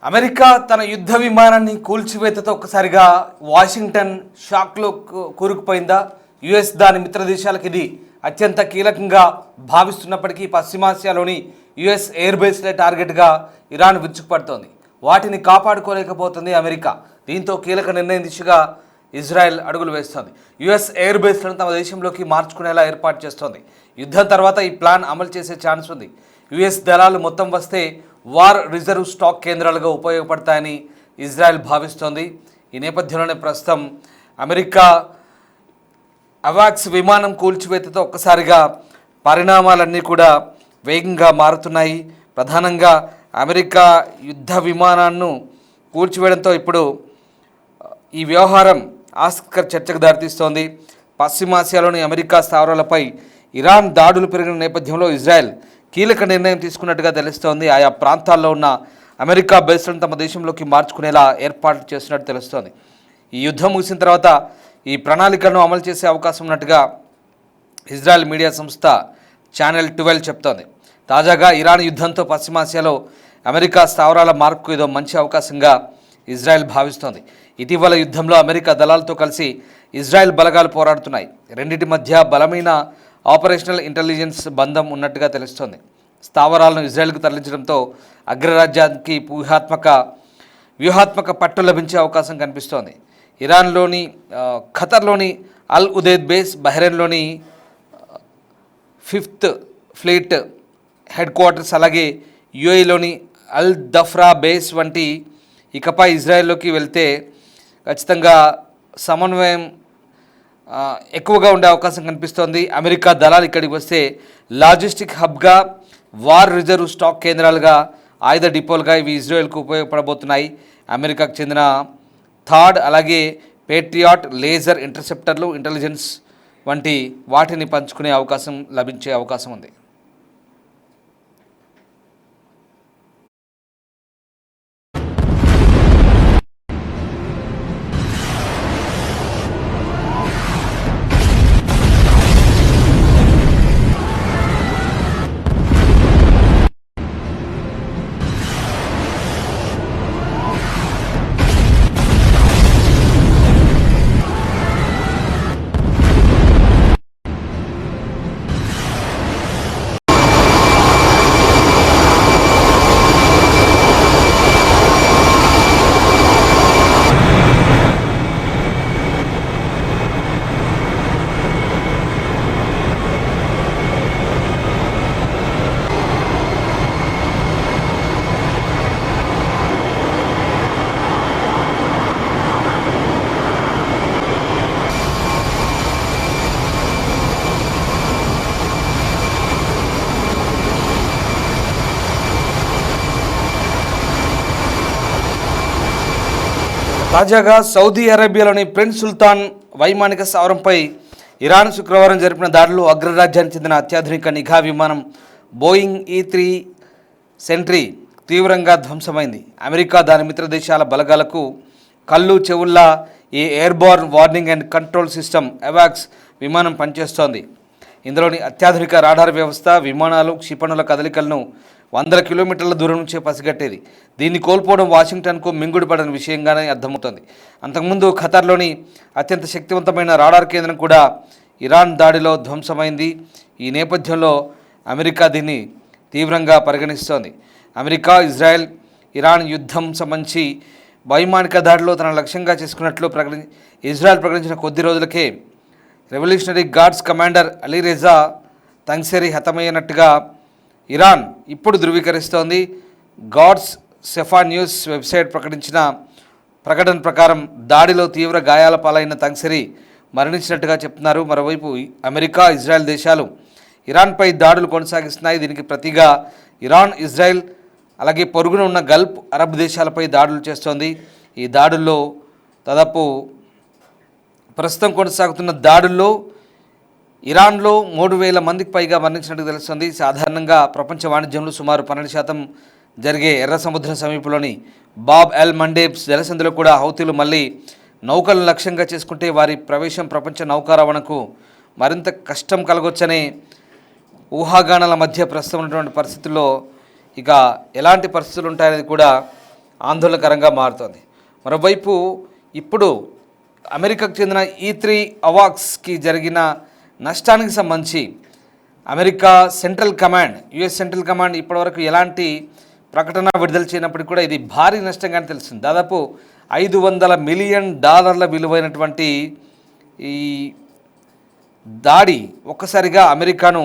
America తన యుద్ధ విమానాన్ని కూల్చివేతతో ఒక్కసారిగా వాషింగ్టన్ షాక్లో కూరుకుపోయిందా? యుఎస్ దాని మిత్ర దేశాలకు ఇది అత్యంత కీలకంగా భావిస్తున్నప్పటికీ పశ్చిమాసియాలోని యుఎస్ ఎయిర్ బేస్లే టార్గెట్గా ఇరాన్ విరుచుకుపడుతోంది. వాటిని కాపాడుకోలేకపోతుంది అమెరికా. దీంతో కీలక నిర్ణయం దిశగా ఇజ్రాయెల్ అడుగులు వేస్తోంది. యుఎస్ ఎయిర్ బేస్లను తమ దేశంలోకి మార్చుకునేలా ఏర్పాటు చేస్తోంది. యుద్ధం తర్వాత ఈ ప్లాన్ అమలు చేసే ఛాన్స్ ఉంది. యుఎస్ దళాలు మొత్తం వస్తే వార్ రిజర్వ్ స్టాక్ కేంద్రాలుగా ఉపయోగపడతాయని ఇజ్రాయెల్ భావిస్తోంది. ఈ నేపథ్యంలోనే ప్రస్తుతం అమెరికా అవాక్స్ విమానం కూల్చివేతతో ఒక్కసారిగా పరిణామాలన్నీ కూడా వేగంగా మారుతున్నాయి. ప్రధానంగా అమెరికా యుద్ధ విమానాన్ని కూల్చివేయడంతో ఇప్పుడు ఈ వ్యవహారం ఆసక్తికర చర్చకు దారితీస్తోంది. పశ్చిమాసియాలోని అమెరికా స్థావరాలపై ఇరాన్ దాడులు పెరిగిన నేపథ్యంలో ఇజ్రాయెల్ కీలక నిర్ణయం తీసుకున్నట్టుగా తెలుస్తోంది. ఆయా ప్రాంతాల్లో ఉన్న అమెరికా బేస్లను తమ దేశంలోకి మార్చుకునేలా ఏర్పాట్లు చేస్తున్నట్టు తెలుస్తోంది. ఈ యుద్ధం ముగిసిన తర్వాత ఈ ప్రణాళికలను అమలు చేసే అవకాశం ఉన్నట్టుగా ఇజ్రాయెల్ మీడియా సంస్థ ఛానల్ 12 చెప్తోంది. తాజాగా ఇరాన్ యుద్ధంతో పశ్చిమాసియాలో అమెరికా స్థావరాల మార్పుకు ఇదో మంచి అవకాశంగా ఇజ్రాయెల్ భావిస్తోంది. ఇటీవల యుద్ధంలో అమెరికా దళాలతో కలిసి ఇజ్రాయెల్ బలగాలు పోరాడుతున్నాయి. రెండింటి మధ్య బలమైన ఆపరేషనల్ ఇంటెలిజెన్స్ బంధం ఉన్నట్టుగా తెలుస్తోంది. స్థావరాలను ఇజ్రాయెల్కు తరలించడంతో అగ్రరాజ్యానికి వ్యూహాత్మక పట్టు లభించే అవకాశం కనిపిస్తోంది. ఇరాన్లోని ఖతర్లోని అల్ ఉదైద్ బేస్, బహ్రెయిన్లోని 5th ఫ్లీట్ హెడ్ క్వార్టర్స్, అలాగే యుఏఈలోని అల్ దఫ్రా బేస్ వంటి ఇకపై ఇజ్రాయెల్లోకి వెళ్తే ఖచ్చితంగా సమన్వయం ఎక్కువగా ఉండే అవకాశం కనిపిస్తోంది. అమెరికా దళాలు ఇక్కడికి వస్తే లాజిస్టిక్ హబ్గా, వార్ రిజర్వ్ స్టాక్ కేంద్రాలుగా, ఆయుధ డిపోలుగా ఇవి ఇజ్రాయెల్కు ఉపయోగపడబోతున్నాయి. అమెరికాకు చెందిన థాడ్, అలాగే పేట్రియాట్ లేజర్ ఇంటర్సెప్టర్లు, ఇంటెలిజెన్స్ వంటి వాటిని పంచుకునే అవకాశం లభించే అవకాశం ఉంది. తాజాగా సౌదీ అరేబియాలోని ప్రిన్స్ సుల్తాన్ వైమానిక స్థావరంపై ఇరాన్ శుక్రవారం జరిపిన దాడిలో అగ్రరాజ్యానికి చెందిన అత్యాధునిక నిఘా విమానం బోయింగ్ E-3 సెంట్రీ తీవ్రంగా ధ్వంసమైంది. అమెరికా దాని మిత్ర దేశాల బలగాలకు కళ్ళు చెవుల్లా ఈ airborne warning and control system అవాక్స్ విమానం పనిచేస్తోంది. ఇందులోని అత్యాధునిక రాడార్ వ్యవస్థ విమానాలు, క్షిపణుల కదలికలను 100 కిలోమీటర్ల దూరం నుంచే పసిగట్టేది. దీన్ని కోల్పోవడం వాషింగ్టన్కు మింగుడు పడని విషయంగానే అర్థమవుతోంది. అంతకుముందు ఖతర్లోని అత్యంత శక్తివంతమైన రాడార్ కేంద్రం కూడా ఇరాన్ దాడిలో ధ్వంసమైంది. ఈ నేపథ్యంలో అమెరికా దీన్ని తీవ్రంగా పరిగణిస్తోంది. అమెరికా, ఇజ్రాయెల్, ఇరాన్ యుద్ధం సంబంధించి వైమానిక దాడిలో తన లక్ష్యంగా చేసుకున్నట్లు ఇజ్రాయెల్ ప్రకటించిన కొద్ది రోజులకే revolutionary guards commander Alireza Tangsiri హతమయ్యినట్టుగా ఇరాన్ ఇప్పుడు ధృవీకరిస్తోంది. గార్డ్స్ సెఫా న్యూస్ వెబ్సైట్ ప్రకటించిన ప్రకటన ప్రకారం దాడిలో తీవ్ర గాయాల పాలైన తంగ్సెరీ మరణించినట్టుగా చెప్తున్నారు. మరోవైపు అమెరికా, ఇజ్రాయెల్ దేశాలు ఇరాన్పై దాడులు కొనసాగిస్తున్నాయి. దీనికి ప్రతిగా ఇరాన్, ఇజ్రాయెల్ అలాగే పొరుగున ఉన్న గల్ఫ్ అరబ్ దేశాలపై దాడులు చేస్తోంది. ఈ దాడుల్లో దాదాపు ప్రస్తుతం కొనసాగుతున్న దాడుల్లో ఇరాన్లో 3,000 మందికి పైగా మరణించినట్టు తెలుస్తుంది. సాధారణంగా ప్రపంచ వాణిజ్యంలో సుమారు 12% జరిగే ఎర్ర సముద్రం సమీపంలోని బాబ్ ఎల్ మండేబ్ జలసంధిలో కూడా హౌతీలు మళ్ళీ నౌకలను లక్ష్యంగా చేసుకుంటే వారి ప్రవేశం ప్రపంచ నౌకా రవాణాకు మరింత కష్టం కలగొచ్చనే ఊహాగానాల మధ్య ప్రస్తుతం ఉన్నటువంటి పరిస్థితుల్లో ఇక ఎలాంటి పరిస్థితులు ఉంటాయనేది కూడా ఆందోళనకరంగా మారుతోంది. మరోవైపు ఇప్పుడు అమెరికాకు చెందిన E3 అవాక్స్కి జరిగిన నష్టానికి సంబంధించి America central command, US central command ఇప్పటివరకు ఎలాంటి ప్రకటన విడుదల చేయనప్పటికీ కూడా ఇది భారీ నష్టంగానే తెలిసింది. దాదాపు $500 మిలియన్ విలువైనటువంటి ఈ దాడి ఒక్కసారిగా అమెరికాను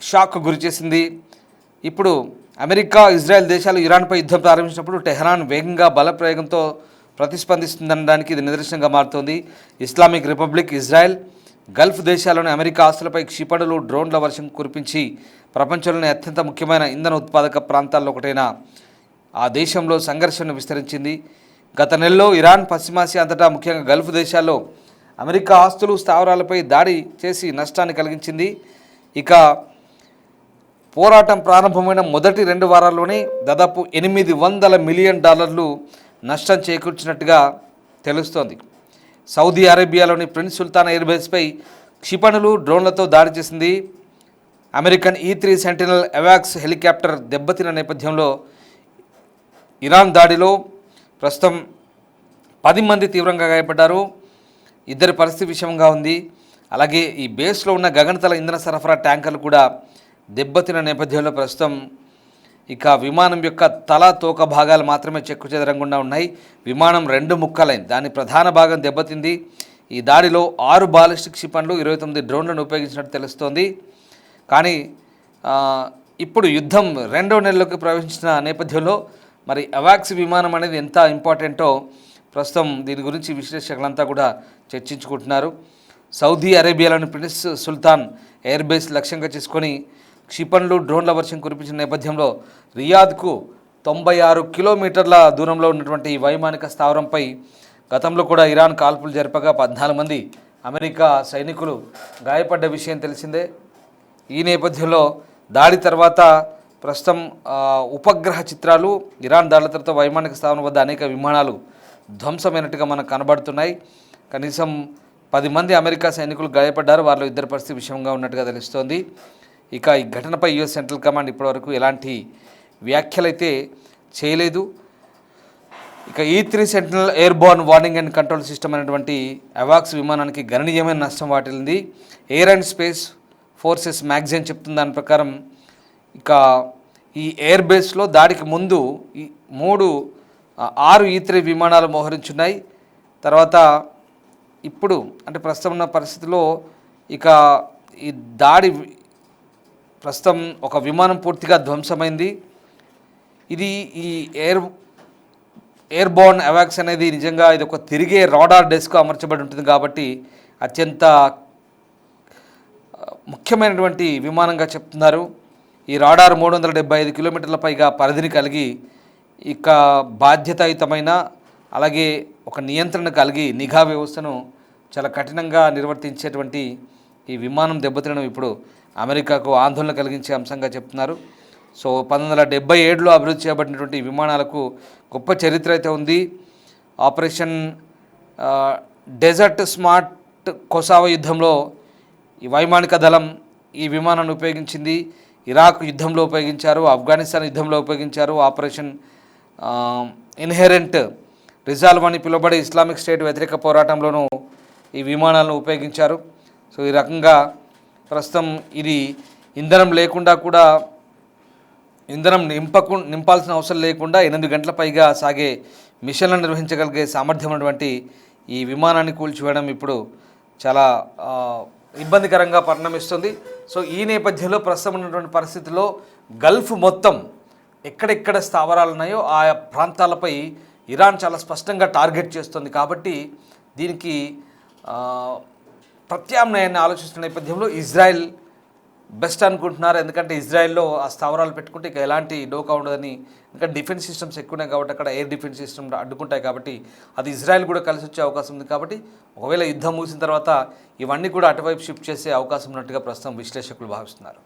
షాక్ గురి చేసింది. ఇప్పుడు అమెరికా, ఇజ్రాయెల్ దేశాలు ఇరాన్పై యుద్ధం ప్రారంభించినప్పుడు టెహ్రాన్ వేగంగా బలప్రయోగంతో ప్రతిస్పందిస్తుందనడానికి ఇది నిదర్శనంగా మారుతోంది. ఇస్లామిక్ రిపబ్లిక్, ఇజ్రాయెల్, గల్ఫ్ దేశాల్లోని అమెరికా ఆస్తులపై క్షిపణులు, డ్రోన్ల వర్షం కురిపించి ప్రపంచంలోని అత్యంత ముఖ్యమైన ఇంధన ఉత్పాదక ప్రాంతాల్లో ఒకటైన ఆ దేశంలో సంఘర్షణ విస్తరించింది. గత నెలలో ఇరాన్, పశ్చిమాసియా అంతటా ముఖ్యంగా గల్ఫ్ దేశాల్లో అమెరికా ఆస్తులు, స్థావరాలపై దాడి చేసి నష్టాన్ని కలిగించింది. ఇక పోరాటం ప్రారంభమైన మొదటి 2 వారాల్లోనే దాదాపు $800 మిలియన్ నష్టం చేకూర్చినట్టుగా తెలుస్తోంది. సౌదీ అరేబియాలోని ప్రిన్స్ సుల్తాన్ ఎయిర్బేస్పై క్షిపణులు, డ్రోన్లతో దాడి చేసింది. అమెరికన్ E3 సెంటినల్ అవాక్స్ హెలికాప్టర్ దెబ్బతిన్న నేపథ్యంలో ఇరాన్ దాడిలో ప్రస్తుతం 10 మంది తీవ్రంగా గాయపడ్డారు. 2 పరిస్థితి విషమంగా ఉంది. అలాగే ఈ బేస్లో ఉన్న గగనతల ఇంధన సరఫరా ట్యాంకర్లు కూడా దెబ్బతిన్న నేపథ్యంలో ప్రస్తుతం ఇక విమానం యొక్క తల, తోక భాగాలు మాత్రమే చెక్కుచెదరంగా ఉన్నాయి. విమానం 2 ముక్కలైంది. దాని ప్రధాన భాగం దెబ్బతింది. ఈ దాడిలో 6 బాలిస్టిక్ క్షిపణులు, 29 డ్రోన్లను ఉపయోగించినట్టు తెలుస్తోంది. కానీ ఇప్పుడు యుద్ధం 2వ నెలలోకి ప్రవేశించిన నేపథ్యంలో మరి అవాక్స్ విమానం అనేది ఎంత ఇంపార్టెంటో ప్రస్తుతం దీని గురించి విశ్లేషకులంతా కూడా చర్చించుకుంటున్నారు. సౌదీ అరేబియాలోని ప్రిన్స్ సుల్తాన్ ఎయిర్బేస్ లక్ష్యంగా చేసుకొని క్షిపణులు, డ్రోన్ల వర్షం కురిపించిన నేపథ్యంలో రియాద్కు 96 కిలోమీటర్ల దూరంలో ఉన్నటువంటి ఈ వైమానిక స్థావరంపై గతంలో కూడా ఇరాన్ కాల్పులు జరపగా 14 మంది అమెరికా సైనికులు గాయపడ్డ విషయం తెలిసిందే. ఈ నేపథ్యంలో దాడి తర్వాత ప్రస్తుతం ఉపగ్రహ చిత్రాలు, ఇరాన్ దాడుల తర్వాత వైమానిక స్థావరం వద్ద అనేక విమానాలు ధ్వంసమైనట్టుగా మనకు కనబడుతున్నాయి. కనీసం 10 మంది అమెరికా సైనికులు గాయపడ్డారు. వారిలో 2 పరిస్థితి విషమంగా ఉన్నట్టుగా తెలుస్తోంది. ఇక ఈ ఘటనపై యుఎస్ సెంట్రల్ కమాండ్ ఇప్పటివరకు ఎలాంటి వ్యాఖ్యలైతే చేయలేదు. ఇక E3 sentinel airborne warning and control system అనేటువంటి అవాక్స్ విమానానికి గణనీయమైన నష్టం వాటిల్లింది. Air and space forces magazine చెప్తున్న దాని ప్రకారం ఇక ఈ ఎయిర్ బేస్లో దాడికి ముందు ఈ 6 E3 విమానాలు మోహరించున్నాయి. తర్వాత ఇప్పుడు అంటే ప్రస్తుతం ఉన్న పరిస్థితిలో ఇక ఈ దాడి ప్రస్తుతం ఒక విమానం పూర్తిగా ధ్వంసమైంది. ఇది ఈ ఎయిర్బోర్న్ అవాక్స్ అనేది నిజంగా ఇది ఒక తిరిగే రాడార్ డెస్క్ అమర్చబడి ఉంటుంది కాబట్టి అత్యంత ముఖ్యమైనటువంటి విమానంగా చెప్తున్నారు. ఈ రాడార్ 375 కిలోమీటర్ల పైగా పరిధిని కలిగి ఇక బాధ్యతాయుతమైన అలాగే ఒక నియంత్రణ కలిగి నిఘా వ్యవస్థను చాలా కఠినంగా నిర్వర్తించేటువంటి ఈ విమానం దెబ్బతినడం ఇప్పుడు అమెరికాకు ఆందోళన కలిగించే అంశంగా చెప్తున్నారు. సో 1977లో అభివృద్ధి చేయబడినటువంటి విమానాలకు గొప్ప చరిత్ర అయితే ఉంది. ఆపరేషన్ డెజర్ట్ స్మార్ట్ కొసావ యుద్ధంలో ఈ వైమానిక దళం ఈ విమానాన్ని ఉపయోగించింది. ఇరాక్ యుద్ధంలో ఉపయోగించారు, ఆఫ్ఘనిస్తాన్ యుద్ధంలో ఉపయోగించారు. ఆపరేషన్ ఇన్హెరెంట్ రిజాల్వ్ అని పిలువబడే ఇస్లామిక్ స్టేట్ వ్యతిరేక పోరాటంలోనూ ఈ విమానాలను ఉపయోగించారు. సో ఈ రకంగా ప్రస్తుతం ఇది ఇంధనం లేకుండా కూడా ఇంధనం నింపాల్సిన అవసరం లేకుండా 8 గంటల పైగా సాగే మిషన్లను నిర్వహించగలిగే సామర్థ్యం ఉన్నటువంటి ఈ విమానాన్ని కూల్చివేయడం ఇప్పుడు చాలా ఇబ్బందికరంగా పరిణమిస్తుంది. సో ఈ నేపథ్యంలో ప్రస్తుతం ఉన్నటువంటి పరిస్థితుల్లో గల్ఫ్ మొత్తం ఎక్కడెక్కడ స్థావరాలు ఉన్నాయో ఆ ప్రాంతాలపై ఇరాన్ చాలా స్పష్టంగా టార్గెట్ చేస్తుంది. కాబట్టి దీనికి ప్రత్యామ్నాయాన్ని ఆలోచిస్తున్న నేపథ్యంలో ఇజ్రాయెల్ బెస్ట్ అనుకుంటున్నారు. ఎందుకంటే ఇజ్రాయెల్లో ఆ స్థావరాలు పెట్టుకుంటే ఇక ఎలాంటి డోకా ఉండదని, ఇంకా డిఫెన్స్ సిస్టమ్స్ ఎక్కువ ఉన్నాయి కాబట్టి అక్కడ ఎయిర్ డిఫెన్స్ సిస్టమ్ అడ్డుకుంటాయి కాబట్టి అది ఇజ్రాయెల్ కూడా కలిసి వచ్చే అవకాశం ఉంది. కాబట్టి ఒకవేళ యుద్ధం ముగిసిన తర్వాత ఇవన్నీ కూడా అటువైపు షిఫ్ట్ చేసే అవకాశం ఉన్నట్టుగా ప్రస్తుతం విశ్లేషకులు భావిస్తున్నారు.